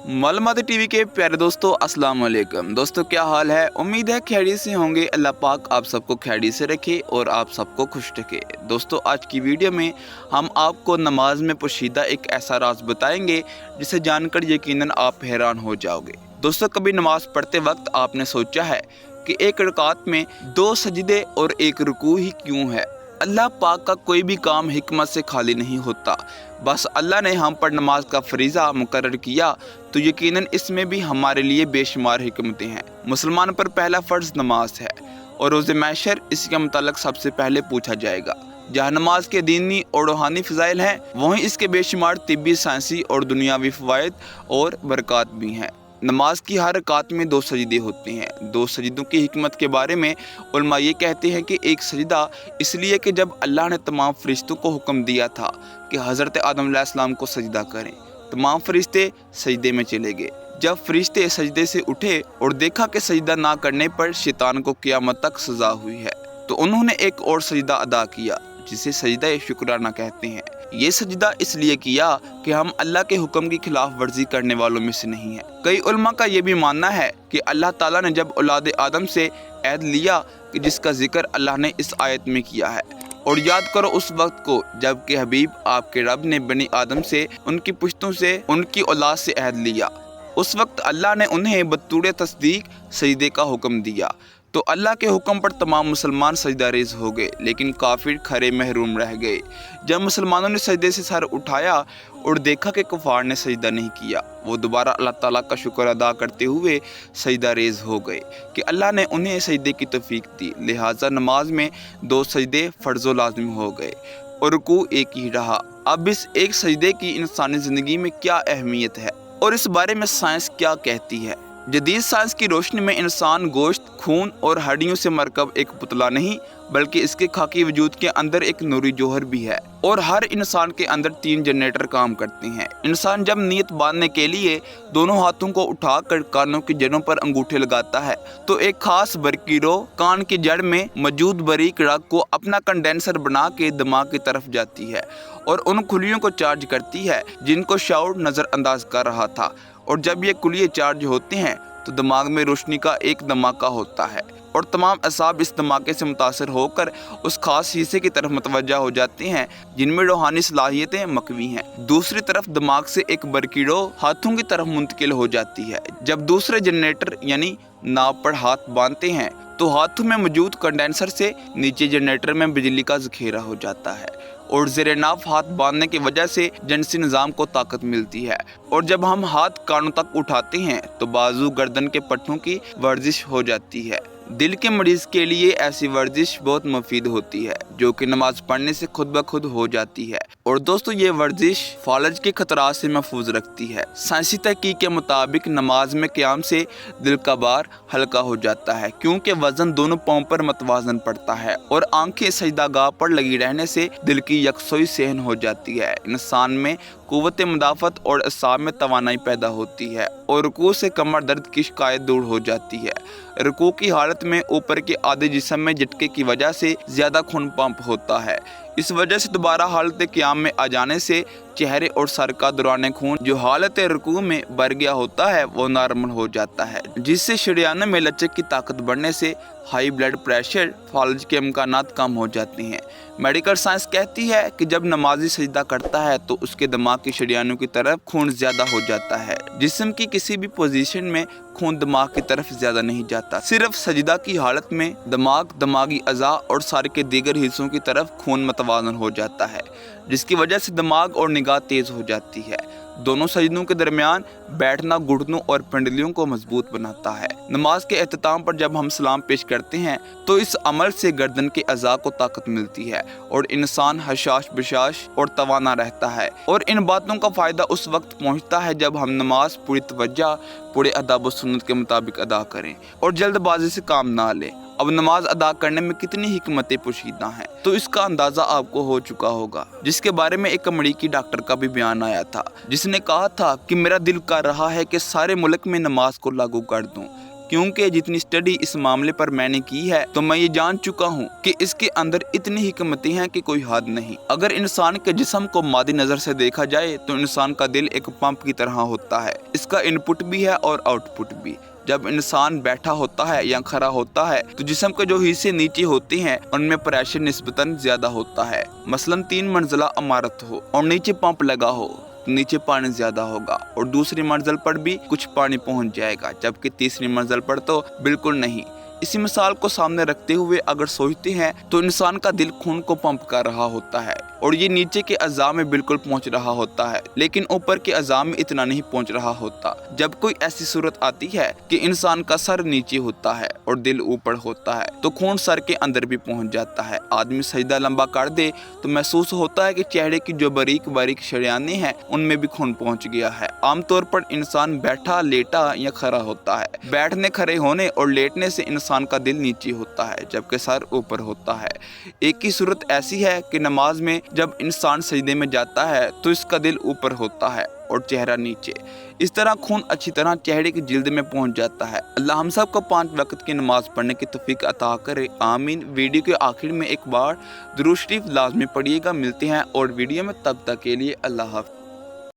मालूमाती TV के प्यारे दोस्तों, अस्सलाम वालेकुम। दोस्तों क्या हाल है? उम्मीद है खैरियत से होंगे। अल्लाह पाक आप सबको खैरियत से रखे और आप सबको खुश रखे। दोस्तों आज की वीडियो में हम आपको नमाज में पोशीदा एक ऐसा राज बताएंगे जिसे जानकर यकीनन आप हैरान हो जाओगे। दोस्तों कभी नमाज पढ़ते वक्त आपने सोचा है कि एक रकात में 2 सजदे और 1 रुकू ही क्यों है? अल्लाह पाक का कोई भी काम हिकमत से खाली नहीं होता। बस अल्लाह ने हम पर नमाज का फरीज़ा मुकर्रर किया तो यकीनन इसमें भी हमारे लिए बेशुमार हिकमतें हैं। मुसलमान पर पहला फ़र्ज़ नमाज है और रोज़े महशर इसके मुताल्लिक़ सबसे पहले पूछा जाएगा। जहाँ नमाज के दीनी और रूहानी फ़ज़ाइल हैं, वहीं इसके बेशुमार तिब्बी, साइंसी और दुनियावी फ़वाइद और बरक़ात भी हैं। नमाज की हर रकात में 2 सजदे होते हैं। 2 सजदों की हिकमत के बारे में उलमा ये कहते हैं कि एक सजदा इसलिए कि जब अल्लाह ने तमाम फरिश्तों को हुक्म दिया था कि हज़रत आदम अलैहिस्सलाम को सजदा करें, तमाम फरिश्ते सजदे में चले गए। जब फरिश्ते सजदे से उठे और देखा कि सजदा ना करने पर शैतान को क़यामत तक सज़ा हुई है, तो उन्होंने एक और सजदा अदा किया जिसे सजदा शुक्राना कहते हैं। ये सजदा इसलिए किया कि हम अल्लाह के हुक्म की खिलाफ वर्जी करने वालों में से नहीं हैं। कई उलमा का ये भी मानना है कि अल्लाह ताला ने जब औलाद आदम से अहद लिया कि जिसका जिक्र अल्लाह ने इस आयत में किया है, और याद करो उस वक्त को जब कि हबीब आपके रब ने बनी आदम से, उनकी पुश्तों से, उनकी औलाद से अहद लिया। उस वक्त अल्लाह ने उन्हें बतूरे तस्दीक सजदे का हुक्म दिया, तो अल्लाह के हुक्म पर तमाम मुसलमान सजदा रेज़ हो गए, लेकिन काफिर खरे महरूम रह गए। जब मुसलमानों ने सजदे से सर उठाया और देखा कि कुफार ने सजदा नहीं किया, वो दोबारा अल्लाह ताला का शुक्र अदा करते हुए सजदा रेज़ हो गए कि अल्लाह ने उन्हें सजदे की तौफीक दी। लिहाजा नमाज में 2 सजदे फ़र्ज़ व लाज़िम हो गए और रुकू एक ही रहा। अब इस एक सजदे की इंसानी ज़िंदगी में क्या अहमियत है और इस बारे में साइंस क्या कहती है? जदीद साइंस की रोशनी में इंसान गोश्त, खून और हड्डियों से मरकब एक पुतला नहीं, बल्कि इसके खाकी वजूद के अंदर एक नूरी जौहर भी है। और हर इंसान के अंदर 3 जनरेटर काम करते हैं। इंसान जब नीयत बांधने के लिए दोनों हाथों को उठाकर कानों की जड़ों पर अंगूठे लगाता है, तो एक खास बरकी रो कान की जड़ में मौजूद बारीक रग को अपना कंडेंसर बना के दिमाग की तरफ जाती है और उन खुलियों को चार्ज करती है जिनको शाउर नज़रअंदाज कर रहा था। और जब ये कुलिये चार्ज होते हैं तो दिमाग में रोशनी का एक धमाका होता है और तमाम असाब इस धमाके से मुतासर होकर उस खास हिस्से की तरफ मुतवज्जा हो जाते हैं जिनमें रूहानी सलाहियतें मकवी हैं। दूसरी तरफ दिमाग से एक बरकी रो हाथों की तरफ मुंतकिल हो जाती है। जब दूसरे जनरेटर यानी नाव पर हाथ बांधते हैं तो हाथों में मौजूद कंडेंसर से नीचे जनरेटर में बिजली का ज़ख़ीरा हो जाता है और ज़ेरे नाव हाथ बांधने की वजह से जिनसी निज़ाम को ताकत मिलती है। और जब हम हाथ कानों तक उठाते हैं तो बाजू गर्दन के पट्टों की वर्जिश हो जाती है। दिल के मरीज़ के लिए ऐसी वर्जिश बहुत मुफीद होती है जो कि नमाज पढ़ने से खुद ब खुद हो जाती है। और दोस्तों ये वर्जिश फालज के खतरात से महफूज रखती है। साइंसी तहकीक के मुताबिक नमाज में क़याम से दिल का भार हल्का हो जाता है क्योंकि वज़न दोनों पाँव पर मतवाजन पड़ता है और आंखें सजदागाह पर लगी रहने से दिल की यकसोई सहन हो जाती है। इंसान में क़ुव्वत मुदाफ़त और असाब में तवानाई पैदा होती है और रुकू से कमर दर्द की शिकायत दूर हो जाती है। रुकू की हालत में ऊपर के आधे जिस्म में झटके की वजह से ज़्यादा खून पंप होता है। इस वजह से दोबारा हालत क़याम में आ जाने से चेहरे और सर का दौरान खून जो हालत रुकू में भर गया होता है वो नॉर्मल हो जाता है, जिससे शरीयानों में लचक की ताकत बढ़ने से हाई ब्लड प्रेशर, फालज के इम्कानात कम हो जाते हैं। मेडिकल साइंस कहती है कि जब नमाजी सजदा करता है तो उसके दिमाग की शरीयानों की तरफ खून ज़्यादा हो जाता है। जिस्म की किसी भी पोजीशन में खून दिमाग की तरफ ज़्यादा नहीं जाता। सिर्फ सजदा की हालत में दिमाग, दिमागी अज़ा और सर के दीगर हिस्सों की तरफ खून मतवाजन हो जाता है, जिसकी वजह से दिमाग और निगाह तेज़ हो जाती है। दोनों सजदों के दरमियान बैठना घुटनों और पिंडलियों को मजबूत बनाता है। नमाज के एहतताम पर जब हम सलाम पेश करते हैं तो इस अमल से गर्दन के अज़ा को ताकत मिलती है और इंसान हशाश बशाश और तवाना रहता है। और इन बातों का फ़ायदा उस वक्त पहुंचता है जब हम नमाज पूरी तवज्जो, पूरे अदाब व सुन्नत के मुताबिक अदा करें और जल्दबाजी से काम ना लें। अब नमाज अदा करने में कितनी हिकमतें पोशीदा हैं तो इसका अंदाज़ा आपको हो चुका होगा, जिसके बारे में एक अमेरिकी डॉक्टर का भी बयान आया था जिसने कहा था कि मेरा दिल कर रहा है कि सारे मुल्क में नमाज को लागू कर दूं, क्योंकि जितनी स्टडी इस मामले पर मैंने की है तो मैं ये जान चुका हूँ कि इसके अंदर इतनी हिकमतें हैं कि कोई हद नहीं। अगर इंसान के जिस्म को मादी नजर से देखा जाए तो इंसान का दिल एक पंप की तरह होता है। इसका इनपुट भी है और आउटपुट भी। जब इंसान बैठा होता है या खड़ा होता है तो जिस्म के जो हिस्से नीचे होते हैं उनमें प्रेशर निस्बतन ज्यादा होता है। मसलन 3 मंजिला इमारत हो और नीचे पंप लगा हो, नीचे पानी ज्यादा होगा और दूसरी मंजिल पर भी कुछ पानी पहुंच जाएगा, जबकि तीसरी मंजिल पर तो बिल्कुल नहीं। इसी मिसाल को सामने रखते हुए अगर सोचते हैं तो इंसान का दिल खून को पंप कर रहा होता है और ये नीचे के अज़ा में बिल्कुल पहुंच रहा होता है, लेकिन ऊपर के अज़ा में इतना नहीं पहुंच रहा होता। जब कोई ऐसी सूरत आती है कि इंसान का सर नीचे होता है और दिल ऊपर होता है तो खून सर के अंदर भी पहुंच जाता है। आदमी सजदा लंबा कर दे तो महसूस होता है कि चेहरे की जो बारीक बारीक शरियानें हैं उनमें भी खून पहुंच गया है। आमतौर पर इंसान बैठा, लेटा या खड़ा होता है। बैठने, खड़े होने और लेटने से इंसान का दिल नीचे होता है जबकि सर ऊपर होता है। एक ही सूरत ऐसी है कि नमाज में जब इंसान सजदे में जाता है तो इसका दिल ऊपर होता है और चेहरा नीचे। इस तरह खून अच्छी तरह चेहरे की जिल्द में पहुंच जाता है। अल्लाह हम सब को 5 वक्त की नमाज पढ़ने की तौफीक अता करे, आमीन। वीडियो के आखिर में एक बार दुरूद शरीफ लाजमी पढ़िएगा। मिलते हैं और वीडियो में, तब तक के लिए अल्लाह हाफ़िज़।